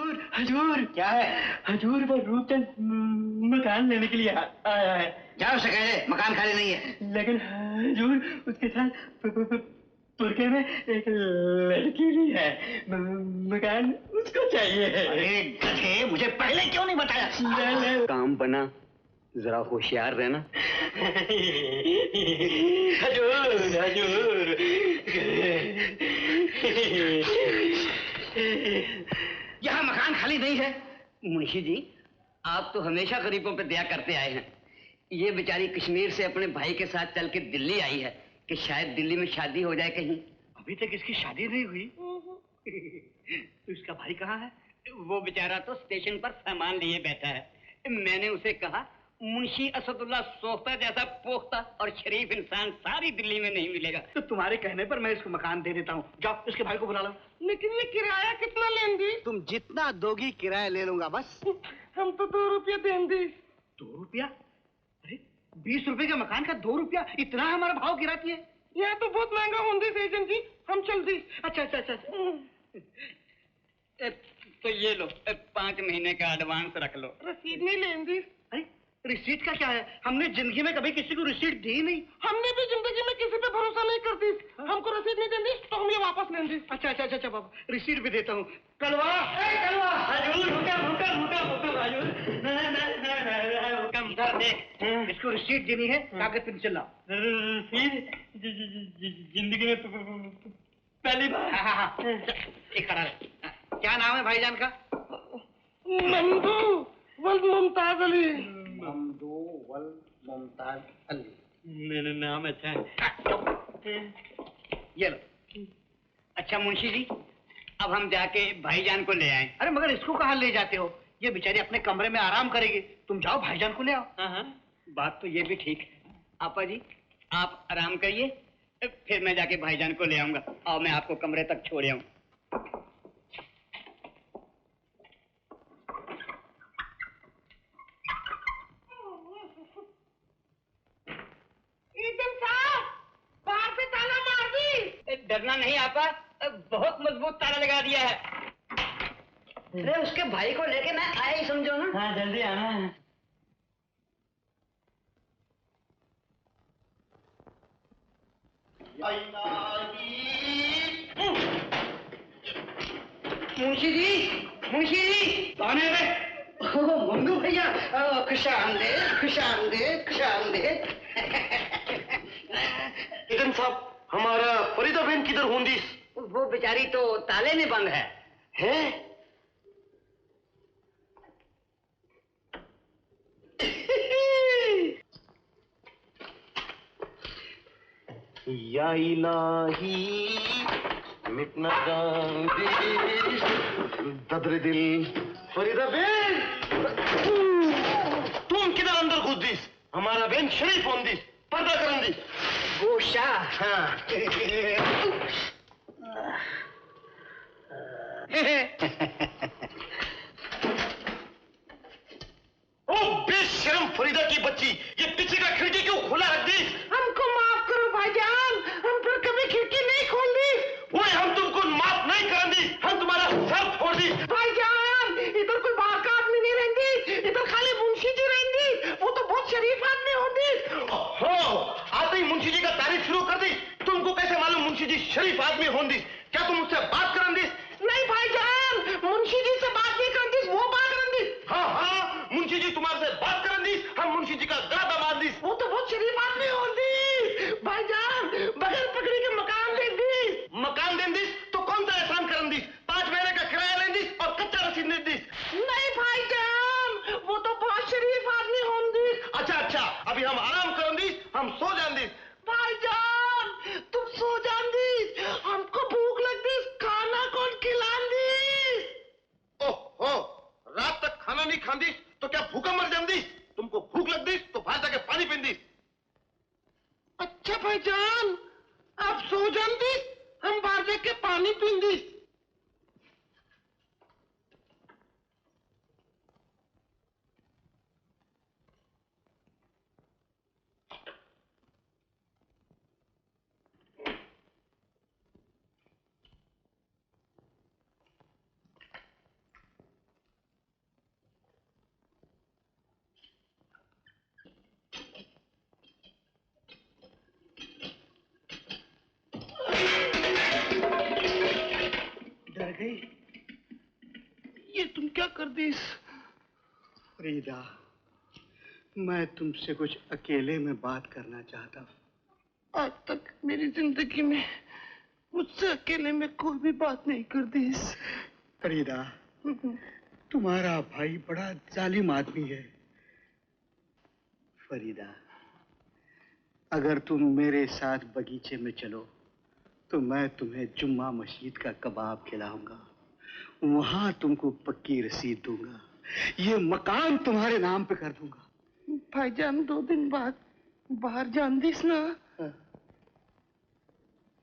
हजूर हजूर। क्या है? हजूर वो रूपचंद मकान लेने के लिए आया है। क्या उसे कह दे मकान खाली नहीं है। लेकिन हजूर उसके साथ तुर्के में एक लड़की भी है। मकान उसको चाहिए। अरे गधे, मुझे पहले क्यों नहीं बताया? काम बना, जरा होशियार रहना। हजूर हजूर। यहाँ मकान खाली नहीं है। मुंशी जी, आप तो हमेशा गरीबों पे दया करते आए हैं। ये बेचारी कश्मीर से अपने भाई के साथ चल के दिल्ली आई है कि शायद दिल्ली में शादी हो जाए कहीं। अभी तक इसकी शादी नहीं हुई। तो इसका भाई कहाँ है? वो बेचारा तो स्टेशन पर सामान लिए बैठा है। मैंने उसे कहा मुंशी असदुल्ला सोख्ता जैसा पोख्ता और शरीफ इंसान सारी दिल्ली में नहीं मिलेगा। तो तुम्हारे कहने पर मैं इसको मकान दे देता हूँ। जाओ इसके भाई को बुला लो। लेकिन ये किराया कितना लेंगी? तुम जितना दोगी किराया ले लूंगा बस। हम तो 2 रुपया देंगे। 2 रुपया? अरे 20 रुपए के मकान का 2 रुपया, इतना हमारा भाव गिराती है। यह तो बहुत महंगा होंगे सेजन जी, हम चल दी। अच्छा अच्छा अच्छा। तो ये लो 5 महीने का एडवांस रख लो। रसीद नहीं लेंगी? अरे रिसीट का क्या है? हमने जिंदगी में कभी किसी को रिसीट दी नहीं। हमने भी जिंदगी में किसी पे भरोसा नहीं करती। हमको रसीद नहीं देंगी तो हम ये वापस लेंगे। अच्छा अच्छा अच्छा बाबा, रिसीट भी देता हूँ। कलवा कलवा हजूर हुक्म हुक्म हुक्म हुक्म हजूर। नहीं हुक्म। इधर देख, इसको रिसीट देनी है, कागज पे चल लाओ। जिंदगी में पहली बार। हाँ एक खड़ा रहे। क्या नाम है भाईजान का? मंदू वल मुमताज अली। ममदू वल मुमताज अली। नाम अच्छा है। ये लो। अच्छा मुंशी जी, अब हम जाके भाईजान को ले आए। अरे मगर इसको कहाँ ले जाते हो? ये बेचारी अपने कमरे में आराम करेगी। तुम जाओ भाईजान को ले आओ। हाँ, बात तो ये भी ठीक है। आपा जी आप आराम करिए, फिर मैं जाके भाईजान को ले आऊंगा और मैं आपको कमरे तक छोड़ आऊं। बाहर से ताला मार दी। डरना नहीं आपा, बहुत मजबूत ताला लगा दिया है। अरे उसके भाई को लेके मैं आया ही समझो ना। हाँ जल्दी आना है। मुंशी जी कौन है वे? मंगू भैया, खुशामदेद खुशामदेद खुशामदेद। इधन साहब, हमारा फरीदा बहन किधर होंगी? वो बेचारी तो ताले में बंद है। हैं? या इलाही मिटना ददरे दिल। फरीदा बहन, तुम किधर अंदर घुस दीस? हमारा बहन शरीफ हों दीस, पर्दा करन दीस। गोशा। हाँ। ओ बेशर्म फरीदा की बच्ची, ये पीछे का खिड़की क्यों खुला रख दी? हमको माफ करो भाईजान, हम फिर कभी खिड़की नहीं खोल दी। वो हम तुमको माफ नहीं करन दी, हम तुम्हारा सर फोड़ दी। भाईजान इधर कोई बाहर का आदमी नहीं रहेंगी, इधर खाली मुंशी जी रहेंगी। वो तो बहुत शरीफ आदमी होती। हो आते ही मुंशी जी का तारीफ शुरू कर दी। तुमको कैसे मालूम मुंशी जी शरीफ आदमी हों दी? क्या तुम मुझसे बात करन दी? नहीं भाईजान, मुंशी जी से बात नहीं करन दी, वो बात करन दी। हाँ, मुंशी जी तुम्हारे से बात करन दी, हम मुंशी जी का गला दबा दी। वो तो बहुत शरीफ आदमी होती। भाईजान बगैर पकड़ी के मकान दे दी। मकान दे दी तो कौन सा एहसान करन दी? 5 महीने का किराया ले दी और कच्चा रसीद दे दी। नहीं भाईजान, वो तो बहुत शरीफ आदमी होंगी। अच्छा, अभी हम आराम करन दी, हम सो जान दी। भाईजान तुम सो जान दी, हमको भूख लगती, खाना कौन खिलान दी? ओहो, रात तक खाना नहीं खांदी तो क्या भूखा मर जाती? तुमको भूख लग दी तो बाहर जाके पानी पीन दी। अच्छा भाईजान आप सो जान दी, हम बाहर जाके पानी पीन दी। अरे ये तुम क्या कर दी? फरीदा, मैं तुमसे कुछ अकेले में बात करना चाहता हूँ। आज तक मेरी जिंदगी में मुझसे अकेले में कोई भी बात नहीं कर दी। फरीदा, तुम्हारा भाई बड़ा जालिम आदमी है। फरीदा, अगर तुम मेरे साथ बगीचे में चलो तो मैं तुम्हें जुम्मा मस्जिद का कबाब खिलाऊंगा, वहां तुमको पक्की रसीद दूंगा, ये मकान तुम्हारे नाम पे कर दूंगा। भाईजान 2 दिन बाद बाहर जान दीस ना,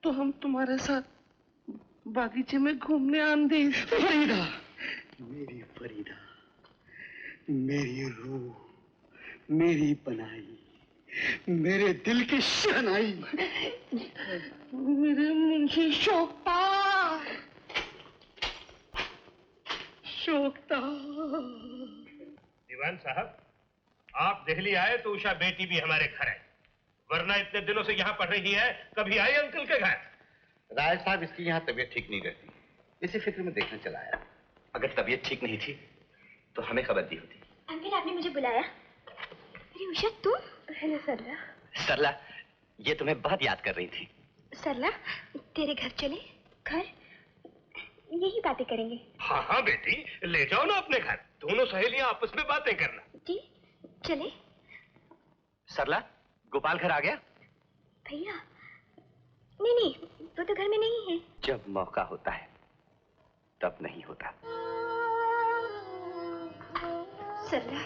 तो हम तुम्हारे साथ बागीचे में घूमने आन दीस। फरीदा, मेरी फरीदा, मेरी रूह, मेरी बनाई, मेरे दिल की शहनाई, मेरे मुंशी शोकता, शोकता। दीवान साहब, आप दिल्ली आए तो उषा बेटी भी हमारे घर आई, वरना इतने दिनों से यहाँ पढ़ रही है, कभी आई अंकल के घर? राय साहब, इसकी यहाँ तबीयत ठीक नहीं रहती, इसी फिक्र में देखने चला आया। अगर तबीयत ठीक नहीं थी तो हमें खबर दी होती। अंकल, आपने मुझे बुलाया? अरे उषा, तुम? हेलो सरला। सरला, ये तुम्हें बहुत याद कर रही थी। सरला, तेरे घर चले? घर? यही बातें करेंगे। हाँ हाँ बेटी, ले जाओ ना अपने घर, दोनों सहेलियां आपस में बातें करना। जी, चले। सरला, गोपाल घर आ गया? भैया, नहीं, वो तो घर में नहीं है। जब मौका होता है तब नहीं होता। सरला,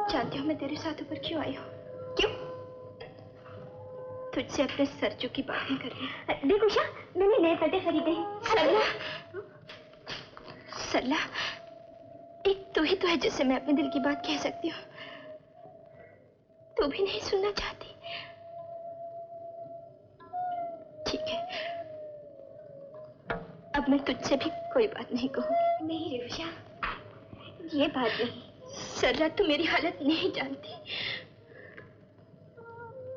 जानती हो मैं तेरे साथ ऊपर क्यों आई हूँ? क्यों? तुझसे अपने सरजू की बातें करनी। देख उषा, मैंने नए पटे खरीदे हैं। सरला, सरला, एक तू ही तो है जिससे मैं अपने दिल की बात कह सकती हूँ। तू भी नहीं सुनना चाहती? ठीक है, अब मैं तुझसे भी कोई बात नहीं कहूँगी। नहीं रे उषा, ये बात नहीं। सरला, तू मेरी हालत नहीं जानती।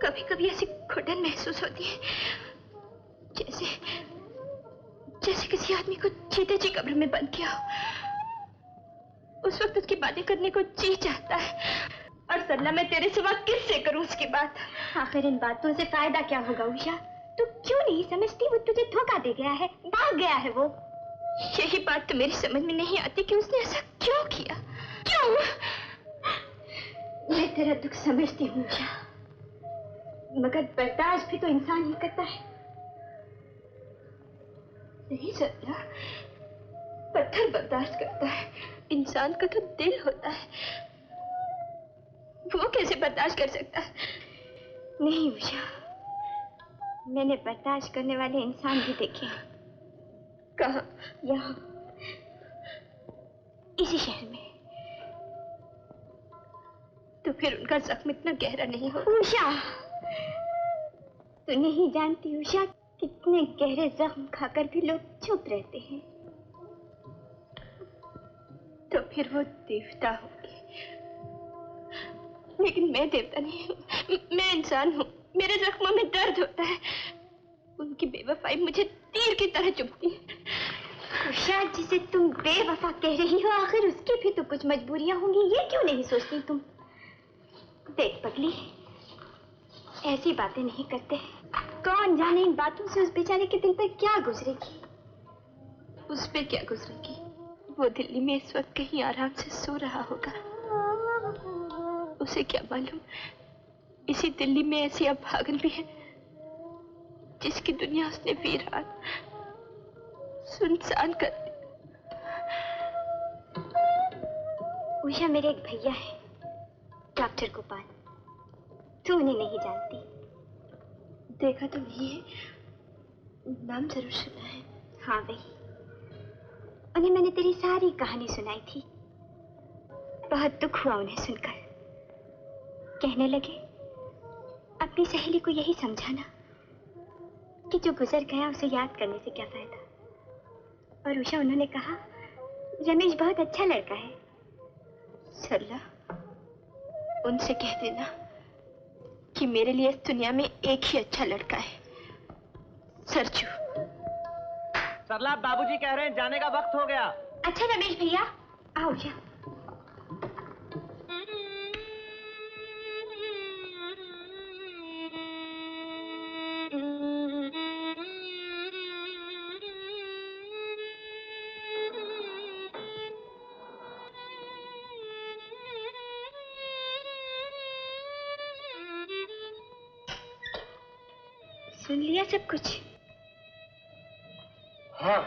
कभी कभी ऐसी घुटन महसूस होती है जैसे किसी आदमी को चीते जी कब्र में बंद किया हो। उस वक्त उसकी बातें करने को जी चाहता है। और सरला, मैं तेरे सिवा किससे करूं उसकी बात? आखिर इन बातों से फायदा क्या होगा उषा? तू क्यों नहीं समझती? वो तुझे धोखा दे गया है, भाग गया है वो। यही बात तो मेरी समझ में नहीं आती कि उसने ऐसा क्यों किया। क्यों? मैं तेरा दुख समझती हूँ उषा, मगर बर्दाश्त भी तो इंसान ही करता है। नहीं सरला, पत्थर बर्दाश्त करता है, इंसान का तो दिल होता है, वो कैसे बर्दाश्त कर सकता है? नहीं उषा, मैंने बर्दाश्त करने वाले इंसान भी देखे हैं। कहाँ? यहाँ, इसी शहर में। तो फिर उनका जख्म इतना गहरा नहीं हो? उषा, तू नहीं जानती उषा, कितने गहरे जख्म खाकर भी लोग चुप रहते हैं। तो फिर वो देवता होगी, लेकिन मैं देवता नहीं हूँ, मैं इंसान हूँ। मेरे जख्मों में दर्द होता है, उनकी बेवफाई मुझे तीर की तरह चुभती है। उषा, जिसे तुम बेवफा कह रही हो, आखिर उसकी भी तो कुछ मजबूरियां होंगी, ये क्यों नहीं सोचती तुम? देख पगली, ऐसी बातें नहीं करते। कौन जाने इन बातों से उस बेचारे के दिल पर क्या गुजरेगी। उस पे क्या गुजरेगी? वो दिल्ली में इस वक्त कहीं आराम से सो रहा होगा। उसे क्या मालूम, इसी दिल्ली में ऐसी अभागन भी है जिसकी दुनिया उसने वीरान सुनसान कर दी। उषा, मेरे एक भैया है, डॉक्टर गोपाल। तू उन्हें नहीं जानती? देखा तो नहीं है, नाम जरूर सुना है। हाँ वही, उन्हें मैंने तेरी सारी कहानी सुनाई थी। बहुत दुख हुआ उन्हें सुनकर। कहने लगे, अपनी सहेली को यही समझाना कि जो गुजर गया उसे याद करने से क्या फायदा। और उषा, उन्होंने कहा, रमेश बहुत अच्छा लड़का है। सरला, उनसे कह देना कि मेरे लिए इस दुनिया में एक ही अच्छा लड़का है, सरजू। सरला, बाबूजी कह रहे हैं जाने का वक्त हो गया। अच्छा रमेश भैया, आओ क्या। सुन लिया सब कुछ? हाँ।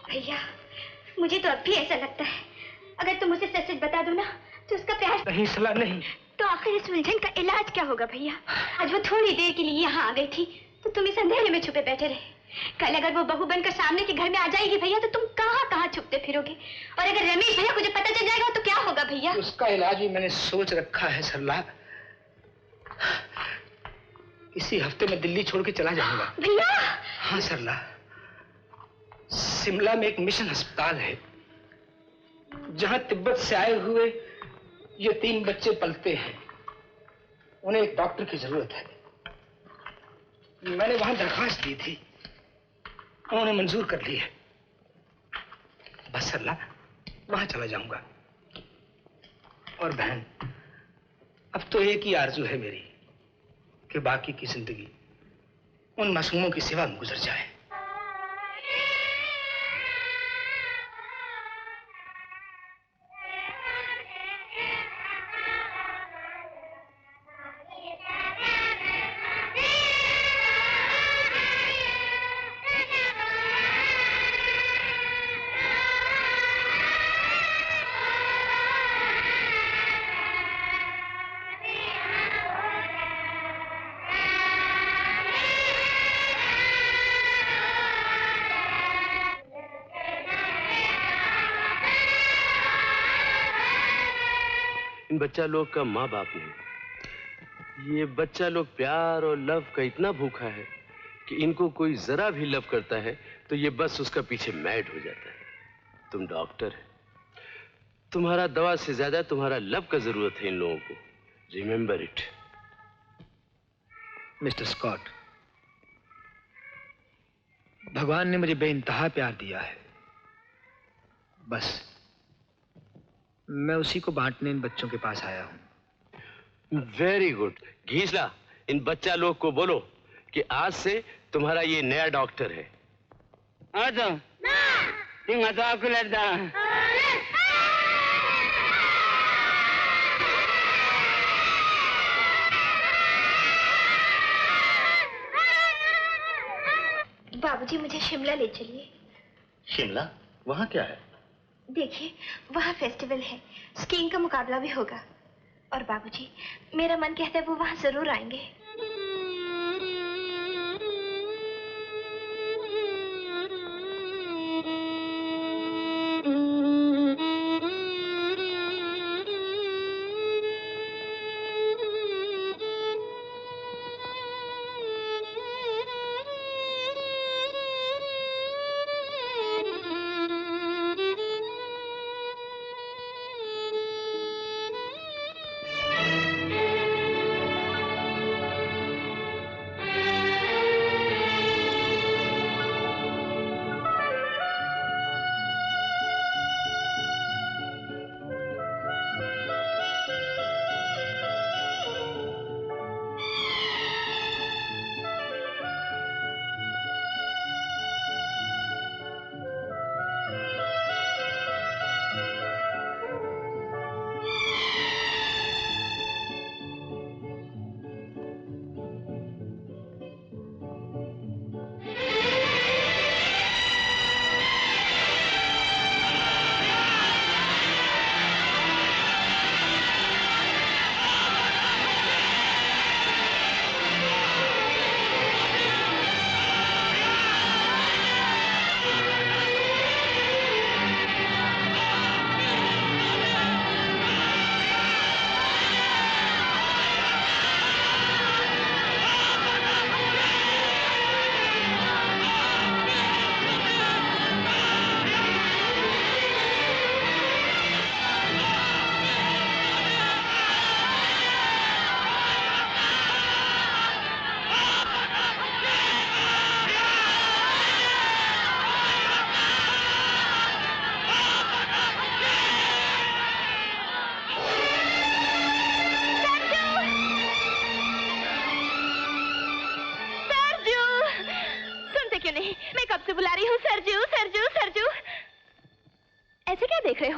भैया, मुझे तो अब भी ऐसा लगता है, अगर तुम मुझे सच सच बता दो ना तो उसका प्यार नहीं सला नहीं। तो आखिर इस उलझन का इलाज क्या होगा भैया? आज वो थोड़ी देर के लिए यहाँ आ गई थी तो तुम इस अंधेरे में छुपे बैठे रहे। कल अगर वो बहू बनकर सामने के घर में आ जाएगी भैया तो तुम कहाँ कहाँ छुपते फिरोगे? और अगर रमेश भैया को जब पता चल जाएगा तो क्या होगा भैया? उसका इलाज भी मैंने सोच रखा है सरला। इसी हफ्ते में दिल्ली छोड़ के चला जाऊंगा। भैया? हाँ सरला, शिमला में एक मिशन अस्पताल है जहां तिब्बत से आए हुए ये 3 बच्चे पलते हैं। उन्हें एक डॉक्टर की जरूरत है। मैंने वहां दरखास्त दी थी, उन्होंने मंजूर कर ली है। बस सरला, वहां चला जाऊंगा। और बहन, अब तो एक ही आरजू है मेरी कि बाकी की जिंदगी उन मासूमों की सेवा में गुजर जाए। बच्चा लोग का माँ बाप नहीं। ये बच्चा लोग प्यार और लव का इतना भूखा है कि इनको कोई जरा भी लव करता है तो ये बस उसका पीछे मैड हो जाता है। तुम डॉक्टर है, तुम्हारा दवा से ज्यादा तुम्हारा लव का जरूरत है इन लोगों को। Remember it. मिस्टर स्कॉट, भगवान ने मुझे बेइंतहा प्यार दिया है। बस मैं उसी को बांटने इन बच्चों के पास आया हूं। Very good. घीसला, इन बच्चा लोग को बोलो कि आज से तुम्हारा ये नया डॉक्टर है। बाबूजी, मुझे शिमला ले चलिए। शिमला? वहाँ क्या है? देखिए, वहाँ फेस्टिवल है, स्कीइंग का मुकाबला भी होगा। और बाबूजी, मेरा मन कहता है वो वहाँ जरूर आएंगे।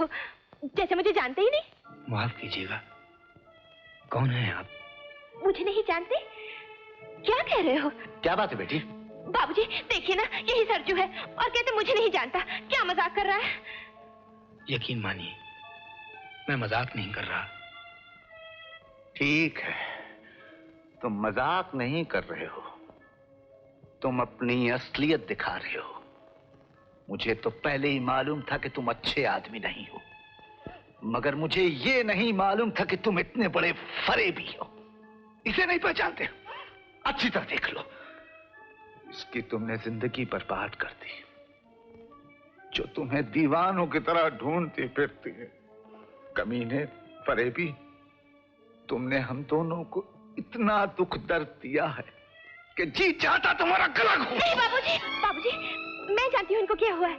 हो, जैसे मुझे जानते ही नहीं। माफ कीजिएगा, कौन है आप? मुझे नहीं जानते? क्या कह रहे हो? क्या बात है बेटी? बाबूजी देखिए ना, यही सरजू है और कहते मुझे नहीं जानता। क्या मजाक कर रहा है? यकीन मानिए, मैं मजाक नहीं कर रहा। ठीक है, तुम मजाक नहीं कर रहे हो, तुम अपनी असलियत दिखा रहे हो। मुझे तो पहले ही मालूम था कि तुम अच्छे आदमी नहीं हो, मगर मुझे ये नहीं मालूम था कि तुम इतने बड़े फरेबी हो। इसे नहीं पहचानते? अच्छी तरह देख लो, इसकी तुमने जिंदगी बर्बाद कर दी। जो तुम्हें दीवानों की तरह ढूंढती फिरती है। कमीने, फरेबी, तुमने हम दोनों को इतना दुख दर्द दिया है कि जी चाहता तुम्हारा गला घोट। नहीं बाबूजी, बाबूजी मैं जानती हूँ इनको क्या हुआ है।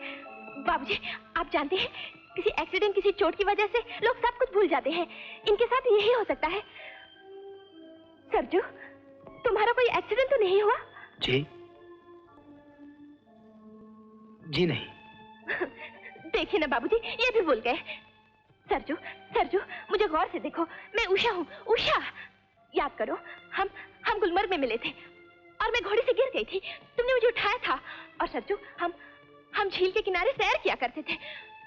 बाबूजी आप जानते हैं, किसी एक्सीडेंट, किसी चोट की वजह से लोग सब कुछ भूल जाते हैं। इनके साथ यही हो सकता है। सरजू, तुम्हारा कोई एक्सीडेंट तो नहीं हुआ? जी नहीं। देखिए ना बाबूजी, ये भी भूल गए। सरजू, सरजू मुझे गौर से देखो, मैं उषा हूँ, उषा। याद करो, हम गुलमर्ग में मिले थे और मैं घोड़े से गिर गई थी, तुमने मुझे उठाया था। और सरजू हम झील के किनारे सैर किया करते थे।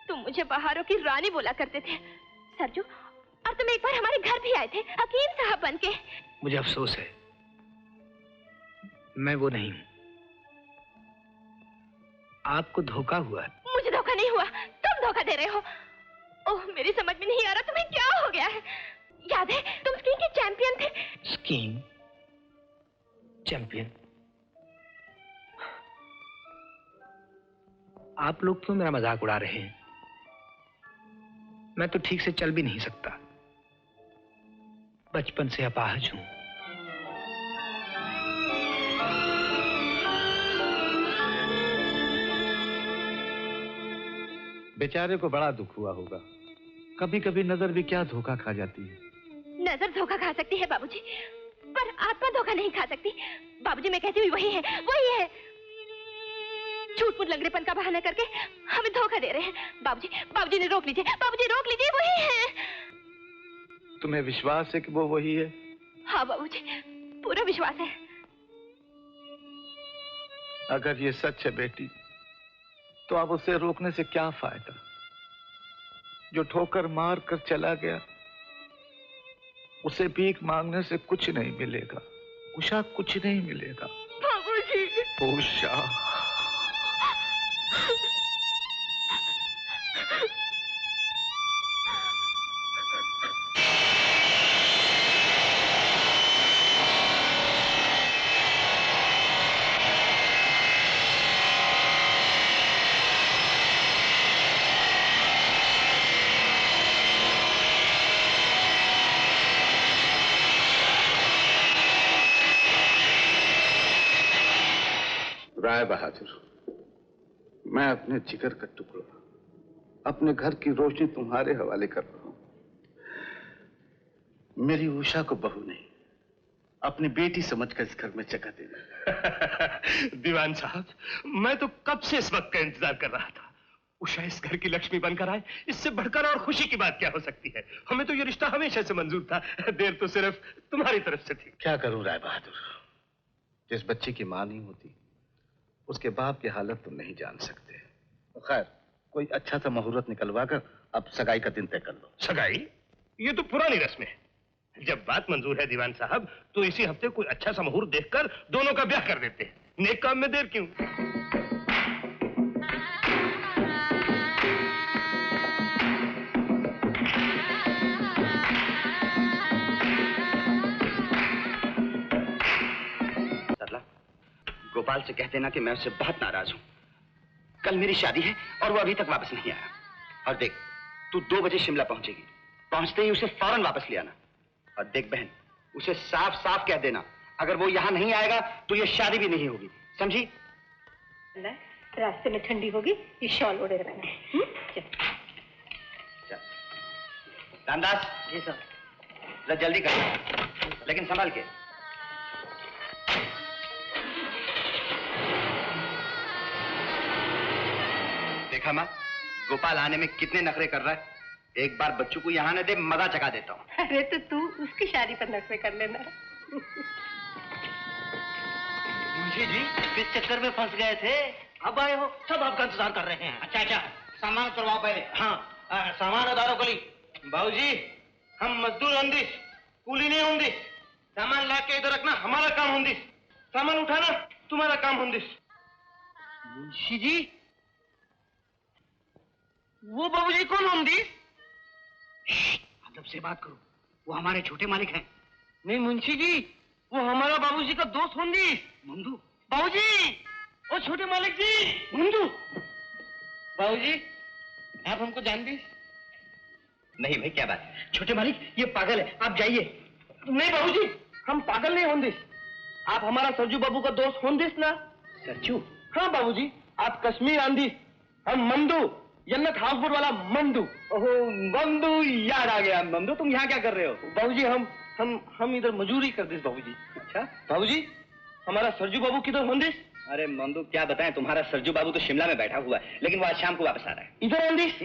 तुम मुझे बहारों की रानी बोला करते थे सरजू। और तुम एक बार हमारे घर भी आए थे हकीम साहब बनके। मुझे अफसोस है, मैं वो नहीं हूं। आपको धोखा हुआ है। मुझे धोखा नहीं हुआ, तुम धोखा दे रहे हो। ओह मेरी समझ में नहीं आ रहा तुम्हें क्या हो गया है। याद है तुम स्कीइंग के चैंपियन थे। Skiing champion? आप लोग क्यों मेरा मजाक उड़ा रहे हैं? मैं तो ठीक से चल भी नहीं सकता, बचपन से अपाहज हूं। बेचारे को बड़ा दुख हुआ होगा। कभी कभी नजर भी क्या धोखा खा जाती है। नजर धोखा खा सकती है बाबूजी, पर आत्मा धोखा नहीं खा सकती। बाबूजी मैं कहती हूँ वही है, वही है। झूठ मूठ लंगड़ेपन का बहाना करके हमें धोखा दे रहे हैं। बाबूजी, बाबूजी ने रोक लीजिए, बाबूजी रोक लीजिए, वही है। तुम्हें विश्वास है कि वो वही है? हाँ बाबूजी, पूरा विश्वास है। अगर ये सच है बेटी, तो अब उसे रोकने से क्या फायदा? जो ठोकर मार कर चला गया, उसे भीख मांगने से कुछ नहीं मिलेगा। उषा, कुछ नहीं मिलेगा। बाबूजी। उषा। राय बहादुर, मैं अपने जिगर का टुकड़ा, अपने घर की रोशनी तुम्हारे हवाले कर रहा हूं। मेरी उषा को बहू नहीं, अपनी बेटी समझकर इस घर में जगह देना। दीवान साहब, मैं तो कब से इस वक्त का इंतजार कर रहा था। उषा इस घर की लक्ष्मी बनकर आए, इससे बढ़कर और खुशी की बात क्या हो सकती है। हमें तो ये रिश्ता हमेशा से मंजूर था, देर तो सिर्फ तुम्हारी तरफ से थी। क्या करूं राय बहादुर, जिस बच्चे की मां नहीं होती, उसके बाप की हालत तुम नहीं जान सकते। खैर, कोई अच्छा सा मुहूर्त निकलवा कर अब सगाई का दिन तय कर लो। सगाई? ये तो पुरानी रस्म है। जब बात मंजूर है दीवान साहब, तो इसी हफ्ते कोई अच्छा सा मुहूर्त देखकर दोनों का ब्याह कर देते हैं। नेक काम में देर क्यों? गोपाल से कह देना कि मैं उससे बहुत नाराज हूं। कल मेरी शादी है और वो अभी तक वापस नहीं आया। और देख, तू 2 बजे शिमला पहुंचेगी, पहुंचते ही उसे फौरन वापस ले आना। और देख बहन, उसे साफ साफ कह देना, अगर वो यहां नहीं आएगा तो ये शादी भी नहीं होगी, समझी? रास्ते में ठंडी होगी, ये शॉल ओढ़े रहना। रामदास, जी सर। जरा जल्दी कर, लेकिन संभाल के। देखा मां, गोपाल आने में कितने नखरे कर रहा है। एक बार बच्चों को यहाँ न दे, मजा चका देता हूँ। अरे तो तू उसकी शादी पर नखरे कर लेना। मुंशी जी किस चक्कर में फंस गए थे? अब आए हो, सब आपका इंतजार कर रहे हैं। अच्छा अच्छा, सामान उतरवाओ पहले। हाँ, सामान उतारो कली। बाबूजी, हम मजदूर होंदिस, कूली नहीं होंदिस। सामान ला के इधर रखना हमारा काम होंदिस, सामान उठाना तुम्हारा काम होंदिस। मुंशी जी, वो बाबूजी कौन होंदिस? अदब से बात करो, वो हमारे छोटे मालिक हैं। नहीं मुंशी जी, वो हमारा बाबूजी का दोस्त होंदिस। मंदू। बाबूजी, ओ छोटे मालिक जी। मंदू। बाबूजी, आप हमको जानते? नहीं भाई, क्या बात है? छोटे मालिक, ये पागल है, आप जाइए। नहीं बाबूजी, हम पागल नहीं होंदिस। आप हमारा सरजू बाबू का दोस्त होंदिस ना? सरजू? हाँ बाबूजी, आप कश्मीर आंदिस, हम मंदू, जन्नत हाउसबोट वाला मंदू। ओहो मंदू, याद आ गया। मंदू, तुम यहाँ क्या कर रहे हो? बाबूजी, हम इधर मजूरी कर दिस बाबूजी। अच्छा बाबूजी, हमारा सरजू बाबू किधर होंदिस? अरे मंदू, क्या बताएं, तुम्हारा सरजू बाबू तो शिमला में बैठा हुआ है, लेकिन वो आज शाम को वापस आ रहा है। इधर आंदिस?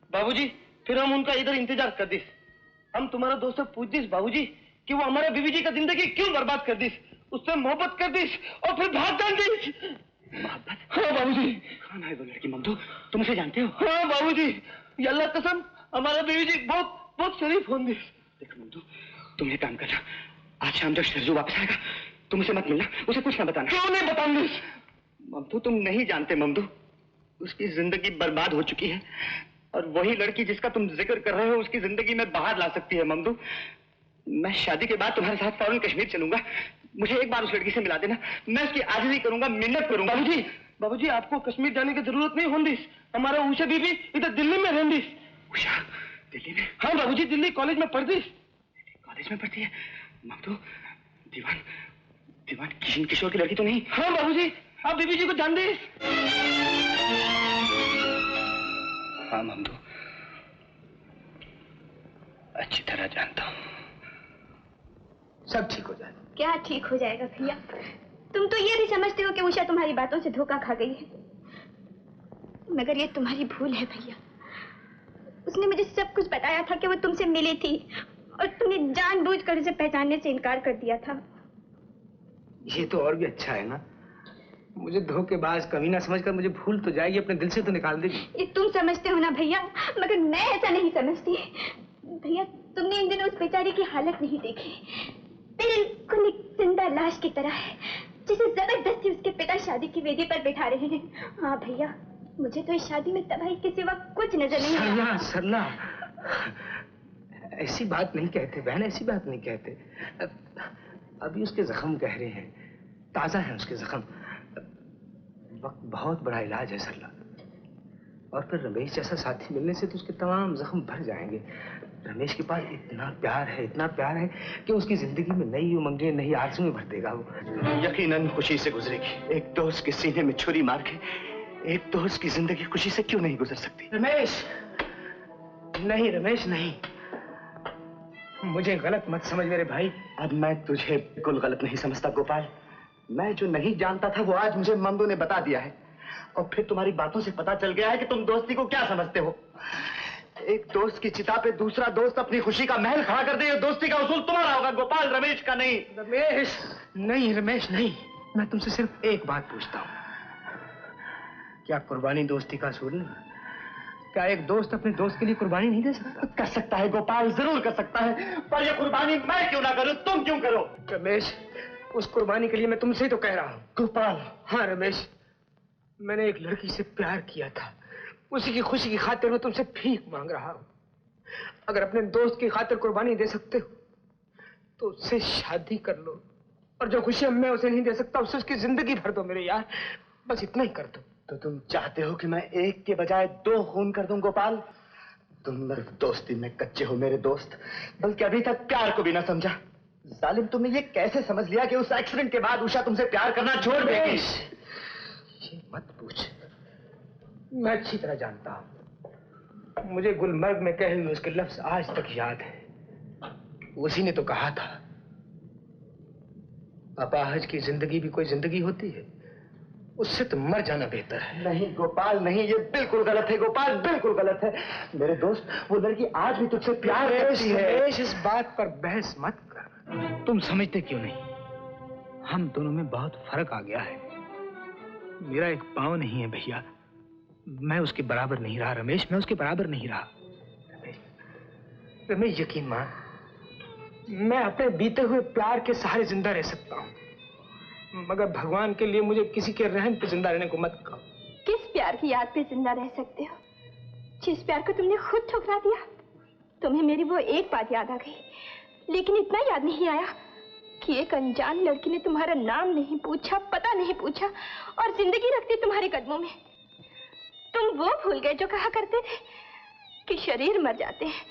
बाबूजी, फिर हम उनका इधर इंतजार कर दिस। हम तुम्हारा दोस्त से पूछ दिस बाबूजी कि वो हमारे बीवी जी का जिंदगी क्यों बर्बाद कर दिस, उससे मोहब्बत कर दिस और फिर भाग जान दिस। मोहब्बत? हाँ बाबूजी। कौन है वो लड़की मंदू? तुम उसे जानते हो? हाँ बाबूजी, अल्लाह कसम, हमारा बीवी जी बहुत शरीफ होंदिस। देखो मंदू, तुम एक काम करना, आज शाम जब सरजू वापस आएगा तुम उसे मत मिलना, उसे कुछ ना बताना। क्यों नहीं बताऊंगी? मंदू, तुम नहीं जानते मंदू, उसकी जिंदगी बर्बाद हो चुकी है और वही लड़की जिसका तुम जिक्र कर रहे हो उसकी जिंदगी में बाहर ला सकती है। मंदू, मैं शादी के बाद तुम्हारे साथ फौरन कश्मीर चलूंगा, मुझे एक बार उस लड़की से मिला देना, मैं उसकी आजिज़ी करूंगा, मिन्नत करूंगा। बाबूजी, आपको कश्मीर जाने की जरूरत नहीं होंदिस, हमारा उषा बीबी इधर दिल्ली में रहंदिस। उषा दिल्ली में? हाँ बाबूजी, दिल्ली कॉलेज में पढ़तीस। कॉलेज में पढ़ती है? मंदू, दीवान किशन किशोर की लड़की तो नहीं? हाँ बाबूजी, आप बीबी जी को जानते? हाँ मंदू, अच्छी तरह जानता हूँ। सब ठीक हो जाए। क्या ठीक हो जाएगा भैया? तुम तो ये भी समझते हो कि उषा तुम्हारी बातों से धोखा खा गई है, मगर ये तुम्हारी भूल है भैया। उसने मुझे सब कुछ बताया था कि वो तुमसे मिली थी और तुमने जानबूझकर उसे पहचानने से इनकार कर दिया था। ये तो और भी अच्छा है ना, मुझे धोखेबाज कमीना समझकर मुझे भूल तो जाएगी, अपने दिल से तो निकाल देगी। ये तुम समझते हो ना भैया, मगर मैं ऐसा नहीं समझती। भैया, तुमने इन दिनों उस बेचारी की हालत नहीं देखी, बिल्कुल एक जिंदा लाश की तरह है, जिसे जबरदस्ती उसके पिता शादी की वेदी पर बैठा रहे हैं। हाँ भैया, मुझे तो इस शादी में तबाही के सिवा कुछ नजर नहीं आया। सरला, ऐसी बात नहीं कहते बहन, ऐसी बात नहीं कहते। अभी उसके जख्म गहरे हैं, ताजा है उसके जख्म, वक्त बहुत बड़ा इलाज है सरला। और फिर रमेश जैसा साथी मिलने से तो उसके तमाम जख्म भर जाएंगे। रमेश के पास इतना प्यार है कि उसकी जिंदगी में नई उमंगें, नई आरज़ुएं भर देगा वो। यकीनन खुशी से गुजरेगी। एक दोस्त के सीने में छुरी मार के एक दोस्त की जिंदगी खुशी से क्यों नहीं गुजर सकती? रमेश नहीं, मुझे गलत मत समझ मेरे भाई। अब मैं तुझे बिल्कुल गलत नहीं समझता गोपाल। मैं जो नहीं जानता था वो आज मुझे मंदू ने बता दिया है, और फिर तुम्हारी बातों से पता चल गया है कि तुम दोस्ती को क्या समझते हो। एक दोस्त की चिता पे दूसरा दोस्त अपनी खुशी का महल खड़ा कर दे, ये दोस्ती का उसूल तुम्हारा होगा गोपाल, रमेश का नहीं। रमेश नहीं, मैं तुमसे सिर्फ एक बात पूछता हूँ, क्या कुर्बानी दोस्ती का असूल नहीं? क्या एक दोस्त अपने दोस्त के लिए कुर्बानी नहीं दे सकता? कर सकता है गोपाल, जरूर कर सकता है, पर यह कुर्बानी मैं क्यों ना करूं, तुम क्यों करो? रमेश, उस कुर्बानी के लिए मैं तुमसे ही तो कह रहा हूँ। गोपाल। हाँ रमेश, मैंने एक लड़की से प्यार किया था, उसी की खुशी की खातिर मैं तुमसे भीख मांग रहा हूँ। अगर अपने दोस्त की खातिर कुर्बानी दे सकते हो तो उससे शादी कर लो, और जो खुशियां मैं उसे नहीं दे सकता उससे उसकी जिंदगी भर दो मेरे यार, बस इतना ही कर दो। तो तुम चाहते हो कि मैं एक के बजाय 2 खून कर दूं गोपाल? तुम सिर्फ दोस्ती में कच्चे हो मेरे दोस्त, बल्कि अभी तक प्यार को भी ना समझा। जालिम, तुमने ये कैसे समझ लिया कि उस एक्सीडेंट के बाद उषा तुमसे प्यार करना छोड़ देगी? ये मत पूछ, मैं अच्छी तरह जानता हूं। मुझे गुलमर्ग में कहे हुए उसके लफ्ज आज तक याद है। उसी ने तो कहा था, अपाहज की जिंदगी भी कोई जिंदगी होती है, उससे तो मर जाना बेहतर है। नहीं गोपाल नहीं, ये बिल्कुल गलत है गोपाल, बिल्कुल गलत है। मेरे दोस्त, वो लड़की आज भी तुझसे प्यार करती है। इस बात पर बहस मत कर। तुम समझते क्यों नहीं? हम दोनों में बहुत फर्क आ गया है। मेरा एक पाँव नहीं है भैया, मैं उसके बराबर नहीं रहा रमेश, मैं उसके बराबर नहीं रहा। रमेश यकीन मान, मैं अपने बीते हुए प्यार के सहारे जिंदा रह सकता हूँ, मगर भगवान के लिए मुझे किसी के रहम पे जिंदा रहने को मत कहो। किस प्यार की याद पे जिंदा रह सकते हो, जिस प्यार को तुमने खुद ठुकरा दिया? तुम्हें मेरी वो एक बात याद आ गई, लेकिन इतना याद नहीं आया कि एक अनजान लड़की ने तुम्हारा नाम नहीं पूछा, पता नहीं पूछा और जिंदगी रख दी तुम्हारे कदमों में। तुम वो भूल गए जो कहा करते थे कि शरीर मर जाते हैं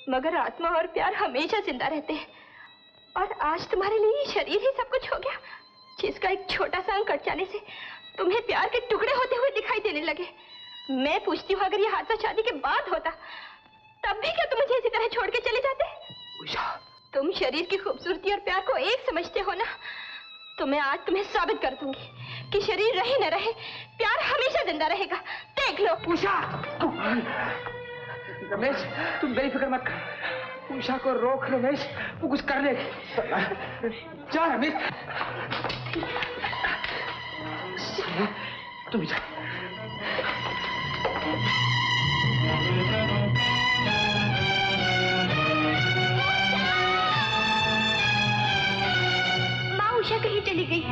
मगर आत्मा और प्यार हमेशा जिंदा रहते हैं। और आज तुम्हारे लिए शरीर ही सब कुछ हो गया, जिसका एक छोटा सा अंग कट जाने से तुम्हें प्यार के टुकड़े होते हुए दिखाई देने लगे। मैं पूछती हूँ, अगर ये हादसा शादी के बाद होता तब भी क्या तुम मुझे इसी तरह छोड़ के चले जाते? तुम शरीर की खूबसूरती और प्यार को एक समझते हो ना, तो मैं आज तुम्हें साबित कर दूंगी कि शरीर रहे न रहे, प्यार हमेशा जिंदा रहेगा। देख लो। उषा! रमेश, तुम बेफिक्र मत कर। उषा को रोक रमेश, वो कुछ कर लेगी। जा रमेश, तुम जा। माँ उषा कहीं चली गई।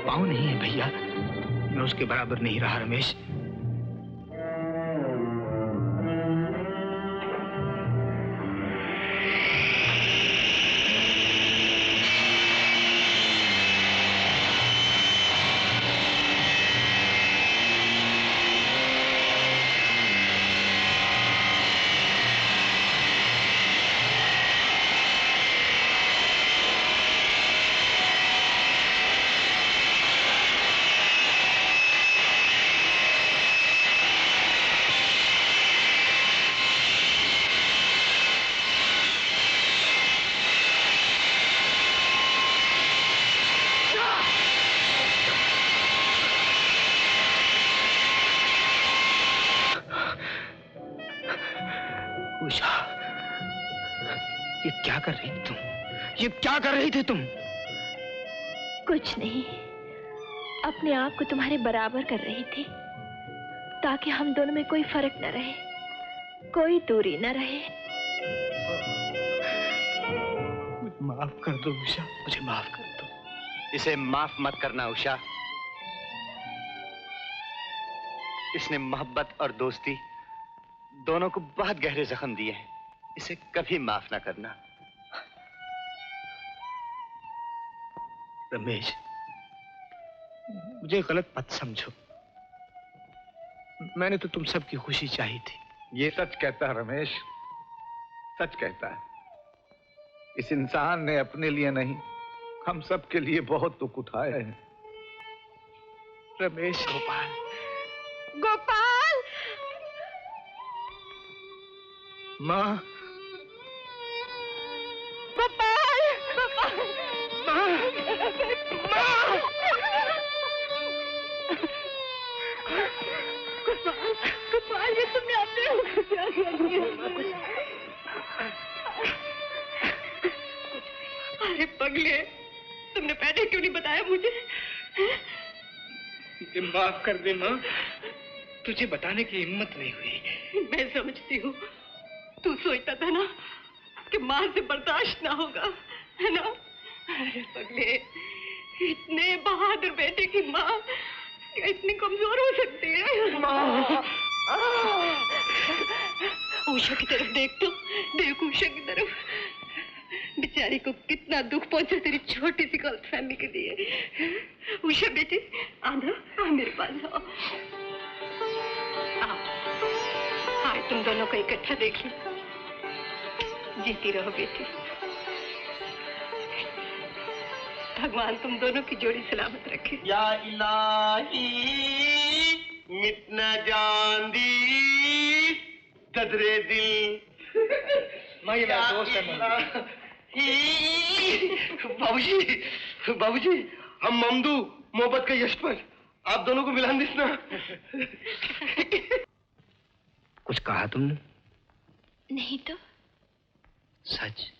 पाँव नहीं है भैया, मैं उसके बराबर नहीं रहा रमेश। ये क्या कर रही थी तुम? कुछ नहीं, अपने आप को तुम्हारे बराबर कर रही थी ताकि हम दोनों में कोई फर्क न रहे, कोई दूरी न रहे। माफ कर दो उषा, मुझे माफ कर दो। इसे माफ मत करना उषा, इसने मोहब्बत और दोस्ती दोनों को बहुत गहरे जख्म दिए हैं, इसे कभी माफ ना करना। रमेश, मुझे गलत मत समझो, मैंने तो तुम सबकी खुशी चाही थी। ये सच कहता है रमेश, सच कहता है। इस इंसान ने अपने लिए नहीं, हम सब के लिए बहुत दुख उठाए हैं। रमेश, गोपाल, माँ, गोपाल, माँ, गोपाल, ये तुमने अपने क्या किया? अरे पगले, तुमने पहले क्यों नहीं बताया मुझे? मुझे माफ कर दे माँ, तुझे बताने की हिम्मत नहीं हुई। मैं समझती हूँ, तू सोचता था ना कि माँ से बर्दाश्त ना होगा, है ना? अरे पगले, इतने बहादुर बेटे की माँ क्या इतनी कमजोर हो सकती है? माँ, उषा की तरफ देख तो, देख उषा की तरफ। बेचारी को कितना दुख पहुंचा तेरी छोटी सी गलतफहमी के लिए। उषा बेटी, आना, आ मेरे पास आओ। आज तुम दोनों को इकट्ठा देख लो। जीती रहो बेटी। भगवान तुम दोनों की जोड़ी सलामत रखे। या इलाही मिट न जांदी कदरे दिल। मैं ये मेरा दोस्त है। बाबूजी, बाबूजी, हम ममदू मोहब्बत का यश पर आप दोनों को मिलान दिस ना। कुछ कहा तुमने? नहीं तो सच?